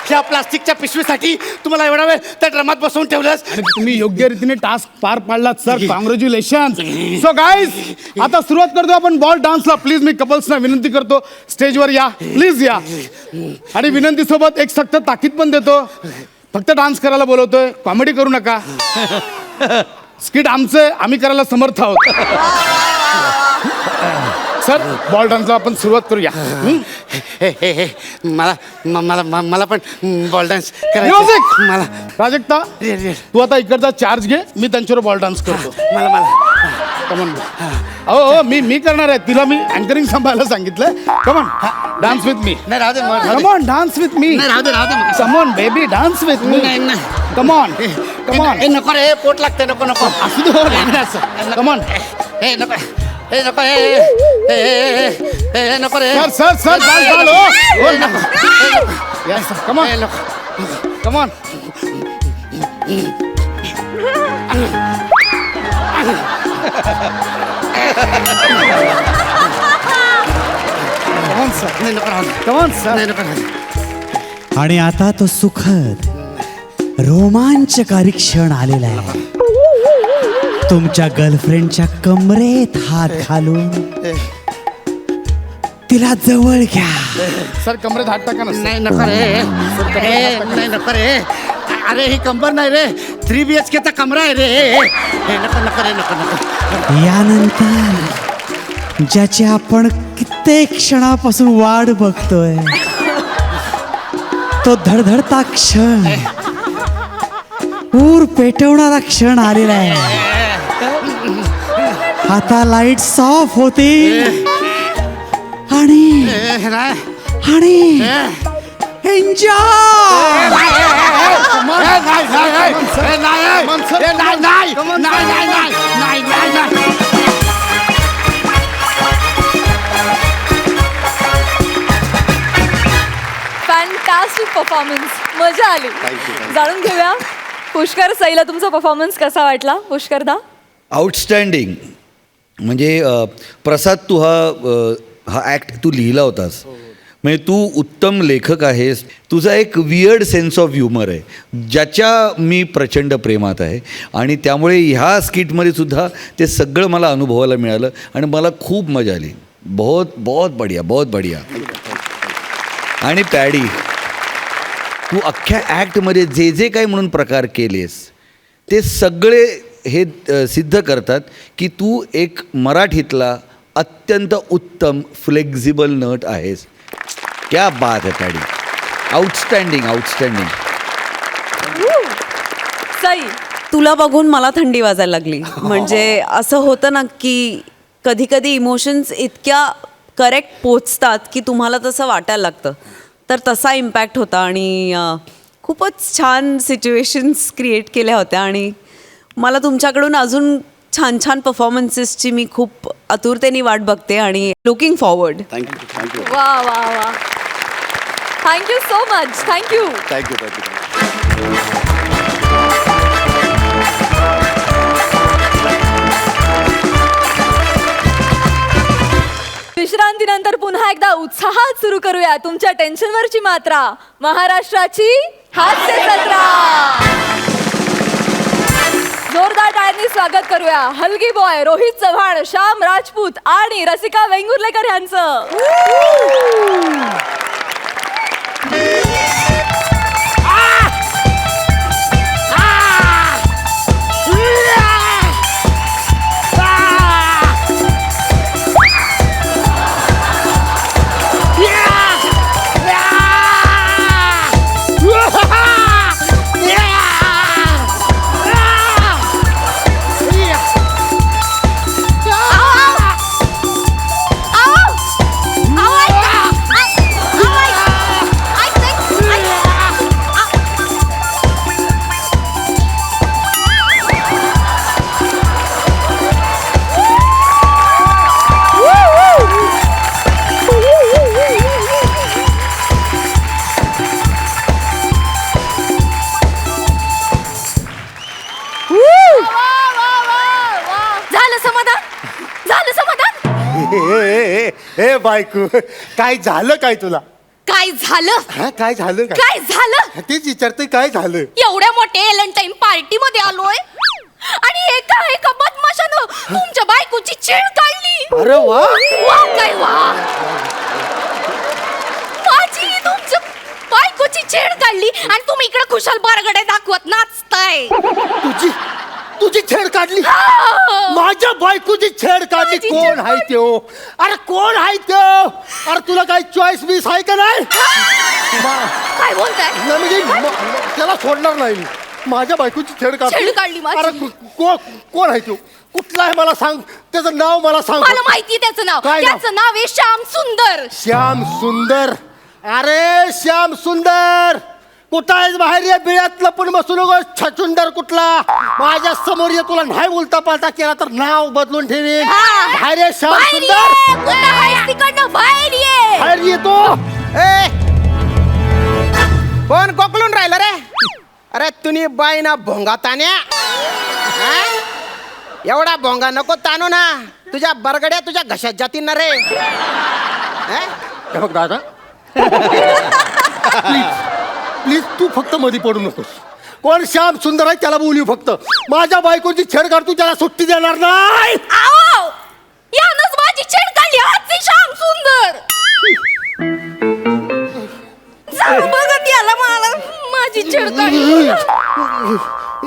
S7: ह्या प्लास्टिकच्या पिशवीसाठी तुम्हाला एवढा वेळ त्या ड्रमात बसवून ठेवलंस.
S4: आणि तुम्ही योग्य रीतीने टास्क पार पाडलात सर. कॉंग्रॅच्युलेशन. सो गाईज, आता सुरुवात करतो आपण बॉल डान्सला. प्लीज मी कपल्सना विनंती करतो, स्टेजवर या, प्लीज या. आणि विनंतीसोबत एक सक्त ताकीद पण देतो, फक्त डान्स करायला बोलवतोय, कॉमेडी करू नका. स्किट आमचं, आम्ही करायला समर्थ आहोत. सर बॉल डान्सला आपण सुरुवात करूया.
S7: मला पण बॉल डान्स
S4: म्युझिक.
S7: मला
S4: प्राजक्ता, तू आता इकडचा चार्ज घे, मी त्यांच्यावर बॉल डान्स करतो. कमॉन. हो मी करणार आहे, तिला मी अँकरिंग सांभाळायला सांगितलंय. Come on, dance with me.
S7: नाही राहू दे.
S4: Come on, dance with me.
S7: राहू दे.
S4: Come on baby, dance with me. Come on come on.
S7: नको रे, पोट लागते. नको
S4: असू दे. कमॉन.
S7: हे नको नको नको रे.
S4: सर चाल. हो yes, come on come on. Come on sir.
S8: आणि आता तो सुखद रोमांचकारी क्षण आलेला आहे. तुमच्या गर्लफ्रेंडच्या कमरेत हात घालून तिला जवळ घ्या.
S4: सर कमरेत हात टाका ना.
S7: नाही नको रे. नाही नको रे. अरे ही कंबर नाही रे, 3 BHK चा कमरा आहे रे. नको रे. नको.
S8: यानंतर ज्याची आपण कित्येक क्षणापासून वाट बघतोय, तो धडधडता क्षण, ऊर पेटवणारा क्षण आलेला आहे. आता लाईट्स ऑफ होती आणि एन्जॉय.
S1: फॅन्टास्टिक परफॉर्मन्स, मजा आली. जाणून घेऊया पुष्कर सईला तुमचा परफॉर्मन्स कसा वाटला. पुष्कर दा.
S3: आउटस्टँडिंग. म्हणजे प्रसाद, तू हा ॲक्ट तू लिहिला होतास, म्हणजे तू उत्तम लेखक आहेस. तुझा एक वियर्ड सेन्स ऑफ ह्युमर आहे, ज्याच्या मी प्रचंड प्रेमात आहे. आणि त्यामुळे ह्या स्किटमध्ये सुद्धा ते सगळं मला अनुभवायला मिळालं आणि मला खूप मजा आली. बहुत बढिया. आणि पॅडी, तू अख्ख्या ॲक्टमध्ये जे काही म्हणून प्रकार केलेस ते सगळे हे सिद्ध करतात की तू एक मराठीतला अत्यंत उत्तम फ्लेक्झिबल नट आहेस. क्या बात है पॅडी. आउटस्टँडिंग.
S1: सई.
S6: तुला बघून मला थंडी वाजायला लागली. म्हणजे असं होतं ना की कधी कधी इमोशन्स इतक्या करेक्ट पोचतात की तुम्हाला तसं वाटायला लागतं. तर तसा इम्पॅक्ट होता आणि खूपच छान सिच्युएशन्स क्रिएट केल्या होत्या. आणि मला तुमच्याकडून अजून छान परफॉर्मन्सेसची मी खूप आतुरतेने वाट बघते आणि लुकिंग फॉरवर्ड.
S7: थँक्यू.
S1: वा. Thank you so much. थँक्यू. विश्रांतीनंतर पुन्हा एकदा उत्साहात सुरू करूया तुमच्या टेन्शनवरची मात्रा, महाराष्ट्राची हास्य जत्रा. जोरदार टाळ्यांनी स्वागत करूया हलगी बॉय रोहित चव्हाण, श्याम राजपूत आणि रसिका वेंगुर्लेकर यांचं. झालं समाधान.
S7: हे बायको, काय झालं काय तुला?
S1: काय झालं?
S7: हा, काय झालं काय?
S1: काय झालं?
S7: तेच विचारते, काय झालं?
S1: एवढ्या मोठ्या व्हॅलेंटाईन पार्टी मध्ये आलोय आणि एका बदमाशानं तुमच्या बायकोची छेड काढली.
S7: अरे वा.
S1: वा काय वा. माझी तुमच्या बायकोची छेड काढली आणि तुम्ही इकडे खुशाल बारगडे दाखवत नाचताय.
S7: तुझी छेड काढली? माझ्या बायकोची छेड काढली?
S1: माझी
S7: कोण
S1: छेड
S7: आहे त्यो? अरे कोण आहे त्यो? अरे तुला काही चॉईस बीस आहे का नाही?
S1: काय बोलताय?
S7: नाही, म्हणजे त्याला सोडणार नाही मी. माझ्या बायकोची छेड
S1: छेड काढली माझी.
S7: अरे कोण आहे त्यो? कुठला आहे मला सांग, त्याचं नाव मला सांग.
S1: मला माहिती त्याचं नाव.
S7: काय नाव?
S1: त्याचं नाव आहे श्याम सुंदर.
S7: श्याम सुंदर. अरे श्याम सुंदर, कुठं आहेस? बाहेर ये, बिळ्यात लपून बसू नको. छचुंदर कुठला? माझ्या समोर ये, तुला नाही बोलता पालता केला तर नाव बदलून ठेवीन. बाहेर ये श्याम
S1: बाहेर
S7: सुंदर.
S1: ये. कुठं आहेस तिकडनं? बाहेर ये.
S7: बाहेर येतो.
S9: कोण कोकलून राहिलं रे? अरे तुम्ही बाई ना भोंगा तान्या. एवढा भोंगा नको तानू ना, तुझ्या बरगड्या तुझ्या घशात जातील ना रे.
S7: हे बघ दादा, प्लीज तू फक्त मध्ये पडू नकोस. कोण श्याम सुंदर आहे त्याला बोलू फक्त. माझ्या बायकोची छेड काढ, तू त्याला सुट्टी देणार नाही.
S1: आओ, यानंच माझी छेड काढली. हातचे श्याम सुंदर. जाऊ बघत याला, मला माझी छेड काढली.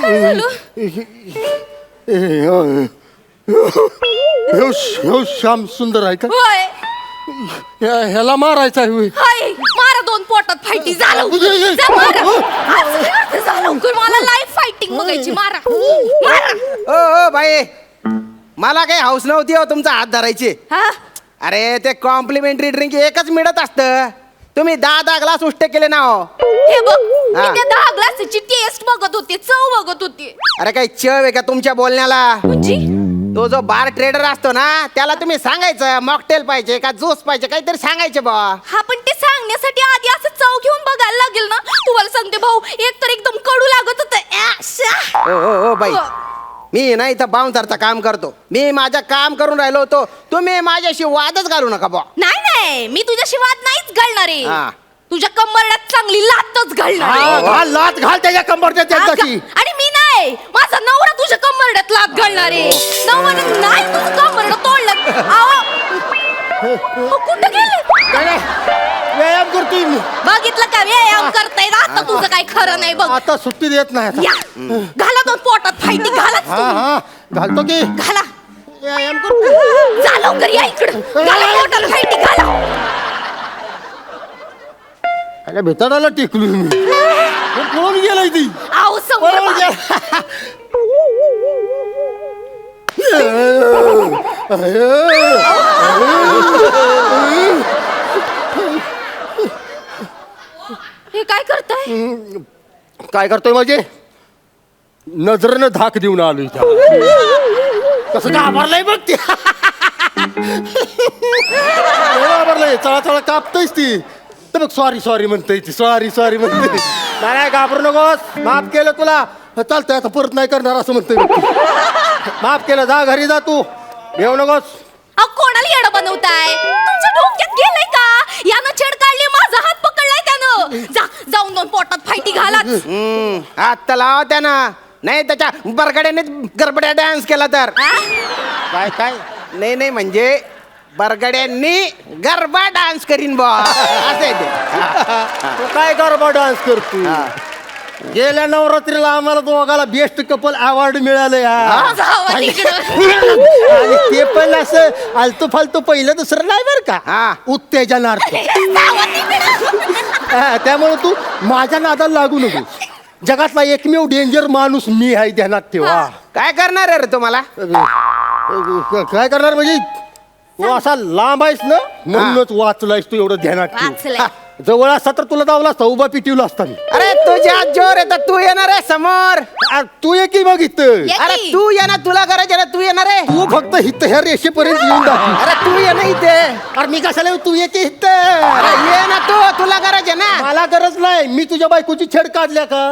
S1: काय झालं?
S7: ह्यो श्याम सुंदर आहे का?
S1: होय
S7: ह्याला मारायचा आहे होय.
S1: हाय, मारा दोन पोटात फायटी. झालं जा मारा. जा लवकर, मला लाईव्ह फायटिंग बघायची. मारा मारा.
S9: ओ बाई, मला काही हाऊस नव्हती हो तुमचा हात धरायची.
S1: हा?
S9: अरे ते कॉम्प्लिमेंटरी ड्रिंक एकच मिळत असतं. तुम्ही 10 ग्लास उष्टे केले ना हो.
S1: हे बघ, मी
S9: हा.
S1: त्या 10 ग्लासाची टेस्ट बघत होते, चव बघत होते.
S9: अरे काही चव आहे का तुमच्या बोलण्याला?
S1: म्हणजे
S9: तो जो बार ट्रेडर असतो ना, त्याला तुम्ही सांगायचं मॉकटेल पाहिजे का ज्यूस पाहिजे, काहीतरी सांगायचे बा.
S1: हा, पण ते सांगण्यासाठी आधी असं चव घेऊन बघायला लागेल ना. तुम्हाला सांगते भाऊ, एक तर एकदम कडू लागत होतं.
S9: ओ बाई, मी ना इथं बाउन्सरचं काम करतो. मी माझं काम करून राहिलो होतो, तुम्ही माझ्याशी वादच घालू नका बा.
S1: नाही, मी तुझ्याशी वाद नाहीच घालणार आहे.
S9: हा.
S1: तुझ्या कंबरड्यात चांगली लातच घालणार आहे.
S7: हा, घाल, लाथ घाल त्याच्या कंबरच्या त्याच्याशी.
S1: आणि मी नाही, माझा नवरा तुझ्या कंबरड्यात लात घालणार आहे. नवरा नाही तुझं कंबरड तोडलं. कुठं गेले?
S7: व्यायाम करतोय मी.
S1: बघितलं का व्यायाम करताय? आता तुझं काय खरं नाही बघ.
S7: आता सुट्टी देत नाही आता.
S1: या घाला दोन पोटात फायटी. घाला
S7: हा घालतो की.
S1: घाला.
S7: व्यायाम करतो.
S1: जा लवकर, या इकडं. घाला पोटाला फायटी. घाला.
S7: अरे भेटाडाला टेकलो मी. पळून गेलाय ती.
S1: आऊ समोर
S7: पळून
S1: बघा. हे काय करताय?
S7: काय करतोय म्हणजे? नजरेनं धाक देऊन आलो इथं. कसं घाबरलंय बघ ती. घाबरलंय, चळा कापतोयच ती. तर बघ सॉरी म्हणतोय ती. सॉरी म्हणते. नाही घाबरू नकोस, माफ केलं तुला. चालतंय आता परत नाही करणार असं म्हणतोय. माफ केलं, जा घरी जा तू. येऊ नकोस.
S1: अहो, कोणाला येडं बनवताय? तुमच्या डोक्यात गेलंय का? यानं छेड काढली, माझा हात पकडलाय त्यानं. जाऊन दोन पोटात फायटी घाला.
S9: हात तर लावा त्यानं, नाही त्याच्या बरगड्याने गरबड्या डान्स केला तर.
S7: काय
S9: नाही म्हणजे बरगड्यांनी गरबा डान्स करीन बा. असं आहे ते.
S7: तू काय गरबा डान्स करतो? गेल्या नवरात्रीला आम्हाला दोघाला बेस्ट कपल अवॉर्ड मिळालं यार.
S1: जावा तिकडं.
S7: आणि ते पण असं आलतू फालतू पहिलं दुसरं नाही बरं का,
S9: हा.
S7: उत्तेजनार्थ.
S1: जावा तिकडं.
S7: त्यामुळे तू माझ्या नादाला लागू नको. जगातला एकमेव डेंजर माणूस मी आहे, ध्यानात ठेवा.
S9: काय करणार आहे रे तुम्हाला?
S7: काय करणार म्हणजे? तू असा लांब आहेस ना, म्हणूनच वाचलायस तू, एवढं ध्यानात ठेव.
S1: वाचलंय.
S7: जवळ असता तर तुला दावला असता, उभा पिटिवला असता मी.
S9: अरे तुझ्या जोर येतात, तू येणार आहे समोर.
S7: तू ये की मग इथं.
S9: अरे तू ये ना, तुला गरज आहे ना, तू येणार आहे.
S7: तू फक्त हित ह्या रेषेपर्यंत येऊन दाखव.
S9: अरे तू ये ना इथे.
S7: अरे मी कशाला येऊ? तू ये की इथं.
S9: अरे ये ना तू, तुला गरज आहे ना.
S7: मला गरज नाही, मी तुझ्या बायकोची छेड काढल्या का?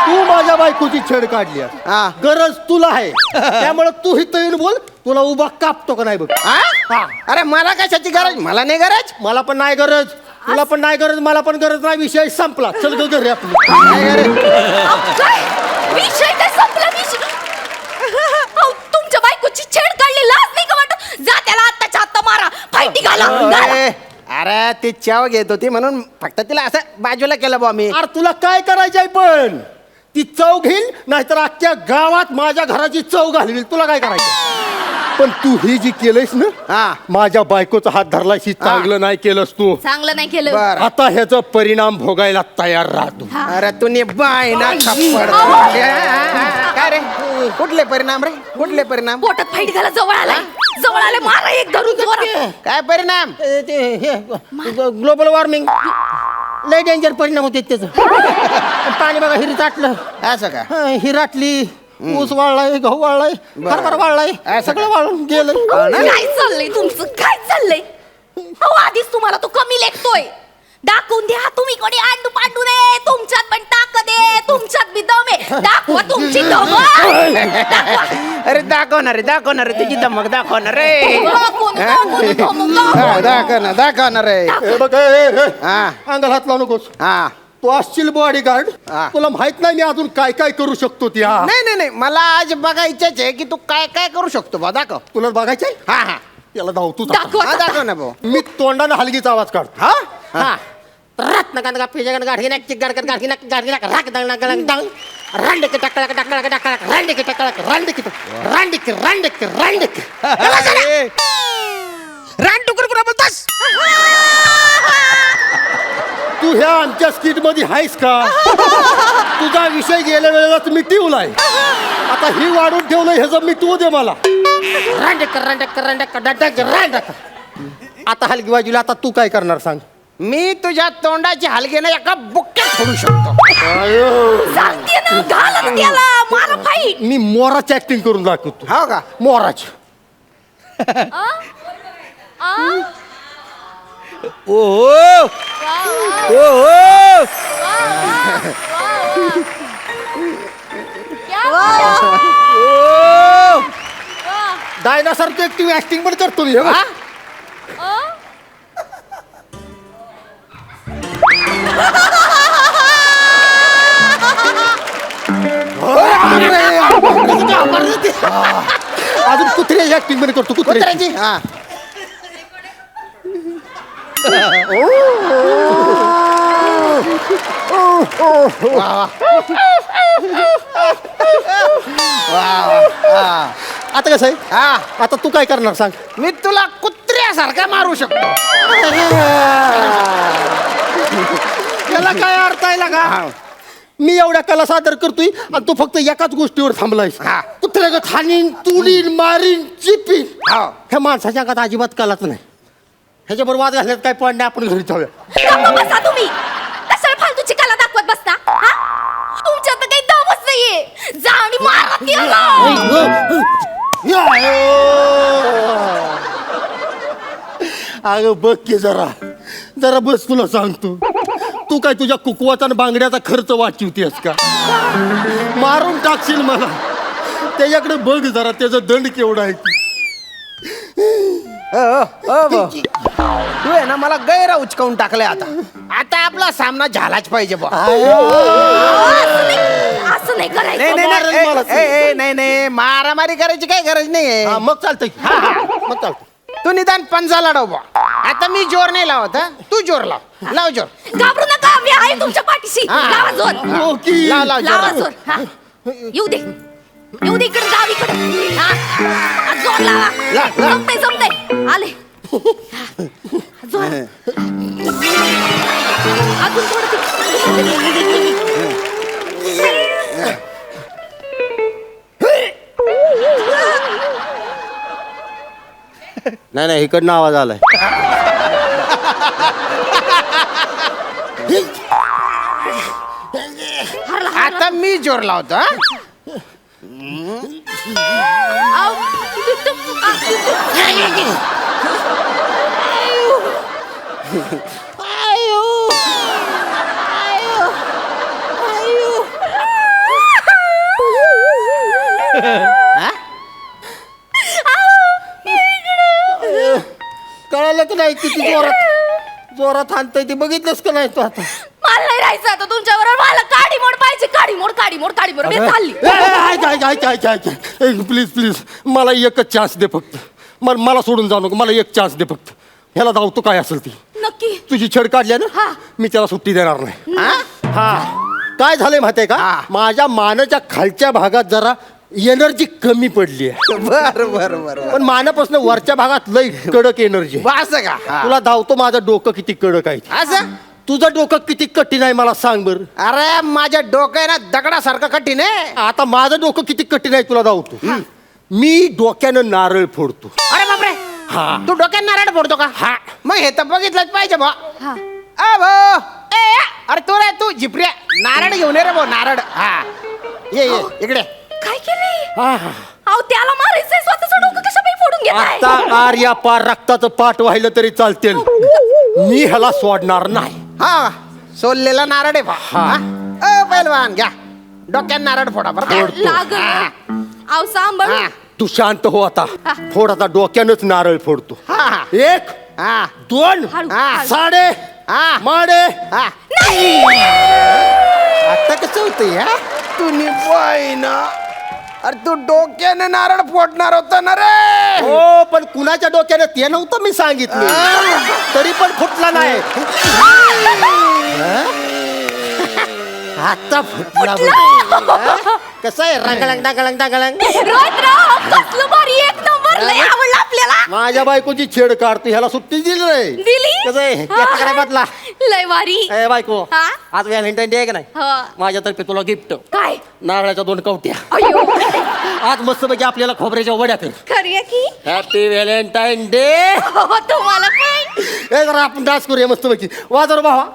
S7: तू माझ्या बायकोची छेड काढली.
S9: हा.
S7: गरज तुला आहे, त्यामुळे तू हित येऊन बोल. तुला उभा कापतो का नाही बघ.
S9: हा? अरे मला कशाची गरज? मला नाही गरज.
S7: मला पण नाही गरज, तुला पण नाही गरज, मला पण गरज नाही. विषय संपला. चल ग घरी आपली.
S5: विषय काय संपला? तुमच्या बायकोची छेड काढली, लाज नाही का वाटत? जा त्याला आत्ताच्या आत्ता मारा, फायटी घाला.
S9: अरे ती चाव घेत होती म्हणून फक्त तिला असं बाजूला केलं बा मी.
S7: अरे तुला काय करायचंय पण? ती चव घेईल, नाहीतर अख्ख्या गावात माझ्या घराची चव घालवी. तुला काय करायचं? पण तू ही जी केलंयस ना,
S9: हा.
S7: माझ्या बायकोचा हात धरलायस, ही चांगलं नाही केलंस तू.
S5: चांगलं नाही केलं.
S9: बर.
S7: आता ह्याचा परिणाम भोगायला तयार राहतो.
S9: अरे तू बाय ना थप्पड. काय रे? कुठले परिणाम रे? कुठले परिणाम?
S5: पोटात फाईट घाला. जवळ आलाय, मारा एक धरून जोरात.
S9: काय परिणाम?
S7: ग्लोबल वॉर्मिंग लय डेंजर परिणाम होते त्याचं. पाणी बघा हिरीत आटलं,
S9: असं का?
S7: हिराटली, ऊस वाळलाय, गहू वाळलाय, हरभरा वाळलाय, सगळं वाळून गेलं.
S5: काय चाललंय तुमचं? काय चाललंय? अहो आधीच तुम्हाला तो कमी लेखतोय. दाखवून द्या तुम्ही कोणी अंडू पांडू रे. तुमच्यात पण ताकद आहे, तुमच्यात बी दम आहे. दाखवा तुमची दम.
S9: अरे दाखवणार रे, दाखवणार रे, तुझी धमक दाखवणार रे. दाखवणार रे.
S7: हे बघ,
S9: हा.
S7: अंगाला हात लावू नकोस.
S9: हा.
S7: तू असशील बॉडीगार्ड,
S9: हा.
S7: तुला माहित नाही मी अजून काय काय करू शकतो. ती हा,
S9: नाही नाही नाही, मला आज बघायचंच आहे की तू काय काय करू शकतो बा. दाखव.
S7: तुला बघायचंय.
S9: हा हा.
S7: याला धावतो.
S9: हा, दाखव ना भाऊ.
S7: मी तोंडाने हलगीचा आवाज काढतो.
S9: हा.
S7: हा. रत्नकांत पिजगन गाठी नाक चिगाड कर गाठी नाक गाठी नाक राक दंग दंग दंग रांडक टकळक टकळक टकळक रांडक टकळक रांडक रांडक रांडक रांडक.
S9: रान टुकर कुठं बोलतोस?
S7: तू ह्या आमच्या स्किट मध्ये आहेस का? तुझा विषय गेल्या वेळेलाच मिटवलाय, आता ही वाढून ठेवलं, ह्याचं मिटवू दे मला. रांडक रांडक रांडक डडक रांडक. आता हलगी बाजूला, आता तू काय करणार सांग?
S9: मी तुझ्या तोंडाची हलगेनं एका बुक्क्यात फोडू शकतो.
S5: सांगते ना, घाला ना त्याला, मारा फाईट.
S7: मी मोराची ऍक्टिंग करून दाखवतो.
S9: हो का?
S7: मोराची.
S3: ओहो
S7: डायनासारखी ऍक्टिंग ऍक्टिंग पण करतो मी. हे बघ. अजून कुत्र्याची ऍक्टिंग पण करतो. कुत्र्याची.
S9: हा.
S7: आता कसं आहे?
S9: हा.
S7: आता तू काय करणार सांग?
S9: मी तुला कुत्र्यासारखा मारू शकतो.
S7: त्याला काय अर्थ आहे का? मी एवढ्या कला सादर करतोय आणि तू फक्त एकाच गोष्टीवर थांबलायस.
S9: हा.
S7: कुत्र्यागत हानीन, तुडीन, मारीन, चिपीन.
S9: हा.
S7: ह्या माणसाच्या अंगात अजिबात कलाच नाही. ह्याच्याबरोबर वाद घालण्यात काय पॉईंट नाही. आपण घरी जाऊया.
S5: गप्प बसा तुम्ही. कशाला फालतूची कला दाखवत बसता? हा? तुमच्यात तर काही दमच नाहीये. जा आणि मारा त्याला.
S7: अगं बघ की जरा जरा बस, तुला सांगतो. तू काय तुझ्या कुकवाचा आणि बांगड्याचा खर्च वाचवतेस का? मारून टाकशील मला. त्याच्याकडे बघ जरा, त्याचा दंड केवढा आहे.
S9: तू आहे ना मला गैरा उचकावून टाकलंय. आता आपला सामना झालाच पाहिजे बा.
S5: असं नाही करायचं.
S9: नाही नाही
S7: मारेल
S9: नाही,
S7: मला.
S9: नाही नाही, मारामारी करायची काही गरज नाहीये.
S7: हा, मग चालतंय. मग चालतंय.
S9: तू निदान पंजा लढव बा. आता मी जोर नाही लावत. हा, तू जोर लाव. लाव जोर.
S5: घाबरू नका, मी आहे तुमच्या पाठीशी.
S9: हा.
S5: लावा जोर.
S7: ओके.
S9: लाव लाव
S5: लावा
S9: जोर.
S5: जोर. हा. येऊ दे इकडे, गाव इकडे. हा. जोर लावा. जमतंय आले. हा. जोर. अजून थोडं
S7: नाही नाही, इकडनं आवाज आलाय.
S9: आता मी जोर लावतो हा?
S5: आव.
S9: कळालं का नाही किती जोरात जोरात हाणतंय ते बघितलंस का नाही तू आता
S5: मला नाही राहायचं आता तुमच्याबरोबर. मला काडी मोड पाहिजे. काडी मोड मी चालली.
S10: प्लीज प्लीज मला एकच चान्स दे फक्त. मला सोडून जाऊ नको. मला एक चान्स दे फक्त. ह्याला धावतो काय असेल ती.
S5: नक्की.
S10: तुझी छेड काढली ना
S5: हा.
S10: मी त्याला सुट्टी देणार नाही. हा काय झालंय माहितीये का माझ्या मानाच्या खालच्या भागात जरा एनर्जी कमी पडली आहे.
S9: बर बर बर
S10: पण मानापासून वरच्या भागात लय कडक एनर्जी आहे.
S9: असं का हा.
S10: तुला धावतो माझं डोकं किती कडक आहे ते.
S9: असं
S10: तुझं डोकं किती कठीण आहे मला सांग बर.
S9: अरे माझ्या डोकं आहे ना दगडासारखं कठीण आहे.
S10: आता माझं डोकं किती कठीण आहे तुला धावतो. मी डोक्यानं नारळ फोडतो.
S9: अरे बापरे तू डोक्यात नारळ फोडतो का हा मग हे तर बघितलंच पाहिजे बा अरे तू रे तू झिपऱ्या नारळ घेऊन ये रे भाऊ नारळ हा ये इकडे
S5: काय केलंय? अहो त्याला मारायचंय. स्वतःचं डोकं कसं बाई फोडून घेताय?
S10: आता आर्या पार रक्ताचं पाठ वाहिलं तरी चालतील. मी ह्याला सोडणार नाही.
S9: हा सोललेला नारळ आहे बा पैलवान घ्या डोक्यात नारळ फोडा बरं
S5: लागल. अहो सांभाळ.
S10: तू शांत हो आता. फोड आता डोक्यानंच नारळ फोडतो.
S9: हा.
S10: 1 2
S5: हळू.
S10: साडे माडे.
S9: आता कसं होतं या तुम्ही ना अरे तू डोक्याने नारळ फोडणार होता ना रे
S10: हो पण कुणाच्या डोक्यानं ते नव्हतं मी सांगितलं. तरी पण फुटला नाही. आता फुटला.
S9: कसं आहे रंगळंग डांगळंग डांगळंग
S5: रोहितराव, कसलं भारी एक नंबर. लय आवडलं आपल्याला.
S10: माझ्या बायकोची छेड काढतो. ह्याला सुट्टी दिली रे.
S5: दिली.
S10: कसं आहे केसाकडे बदला.
S5: लय भारी.
S10: ए बायको
S5: हा?
S10: आज व्हॅलेंटाईन डे आहे का नाही
S5: हा.
S10: माझ्यातर्फे तुला गिफ्ट
S5: काय?
S10: नारळाच्या 2 कवट्या.
S5: अयो
S10: आज मस्तपैकी आपल्याला खोबऱ्याच्या वड्या कर.
S5: खरी आहे की?
S10: Happy Valentine day.
S5: हो, तुम्हाला पण.
S10: हे जरा आपण डान्स करूया मस्तपैकी. वाजव रे भावा.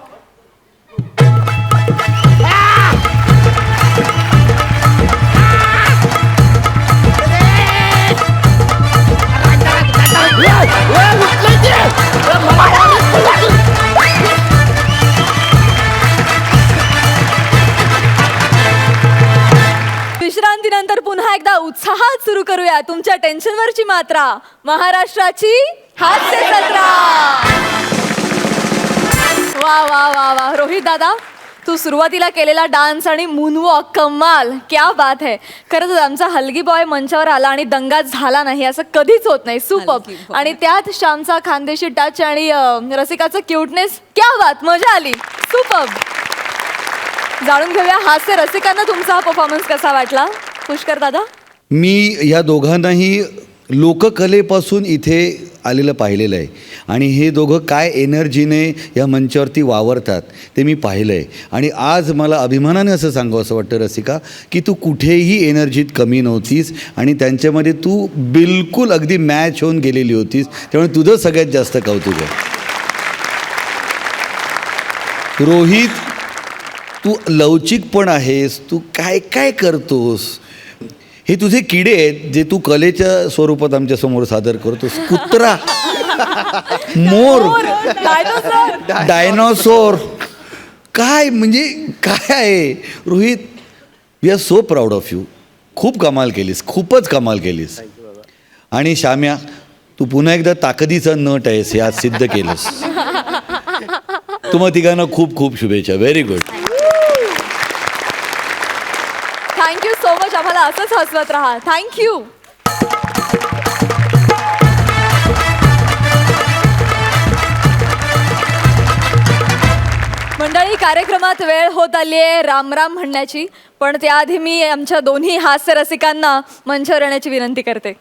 S1: विश्रांतीनंतर पुन्हा एकदा उत्साहात सुरू करूया तुमच्या टेन्शनवरची मात्रा. महाराष्ट्राची हास्य जत्रा. वा वा वा वा रोहित दादा, तू सुरुवातीला केलेला डान्स आणि मूनवॉक कमाल, क्या बात है. खरंच आमचा हलगी बॉय मंचावर आला आणि दंगा झाला नाही असं कधीच होत नाही. सुपर्ब. आणि त्यात श्यामचा खानदेशी टच आणि रसिकाचं क्यूटनेस, क्या बात, मजा आली. सुपर्ब. जाणून घेऊया हास्य रसिकांना तुमचा हा परफॉर्मन्स कसा वाटला. पुष्कर दादा.
S3: मी या दोघांनाही लोककलेपासून इथे आलेलं पाहिलेलं आहे आणि हे दोघं काय एनर्जीने या मंचावरती वावरतात ते मी पाहिलं आहे. आणि आज मला अभिमानाने असं सांगावं असं वाटतं रसिका की तू कुठेही एनर्जीत कमी नव्हतीस आणि त्यांच्यामध्ये तू बिलकुल अगदी मॅच होऊन गेलेली होतीस. त्यामुळे तुझं सगळ्यात जास्त कौतुक आहे. रोहित, तू लवचिक पण आहेस, तू काय काय करतोस, हे तुझे किडे आहेत जे तू कलेच्या स्वरूपात आमच्या समोर सादर करतोस. कुत्रा, मोर, डायनोसॉर, काय म्हणजे काय आहे. Rohit, we are so proud of you. खूप कमाल केलीस, खूपच कमाल केलीस. आणि श्याम्या, तू पुन्हा एकदा ताकदीचा नट आहेस हे आज सिद्ध केलंस. तुम्हा तिघांना खूप खूप शुभेच्छा. Very good.
S1: Thank you so much. आम्हाला असंच हसवत राहा. थँक्यू. मंडळी, कार्यक्रमात वेळ होत आली आहे राम राम म्हणण्याची, पण त्याआधी मी आमच्या दोन्ही हास्य रसिकांना मंचावर येण्याची विनंती करते.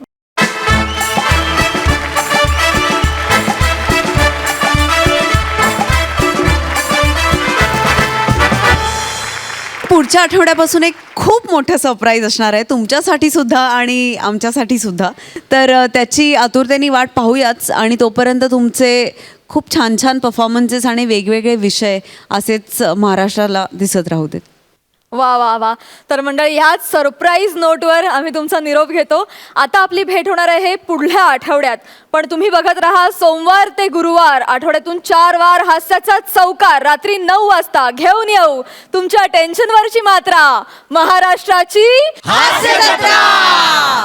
S6: पुढच्या आठवड्यापासून एक खूप मोठं सरप्राईज असणार आहे तुमच्यासाठी सुद्धा आणि आमच्यासाठी सुद्धा. तर त्याची आतुरतेने वाट पाहूयाच. आणि तोपर्यंत तुमचे खूप छान छान परफॉर्मन्सेस आणि वेगवेगळे विषय असेच महाराष्ट्राला दिसत राहू देत.
S1: वा वा वा. तर मंडळी, ह्याच सरप्राईज नोटवर आम्ही तुमचा निरोप घेतो. आता आपली भेट होणार आहे पुढल्या आठवड्यात, पण तुम्ही बघत राहा सोमवार ते गुरुवार आठवड्यातून 4 वार हास्याचा चौकार रात्री 9 वाजता घेऊन येऊ तुमच्या टेन्शनवरची मात्रा, महाराष्ट्राची हास्य जत्रा.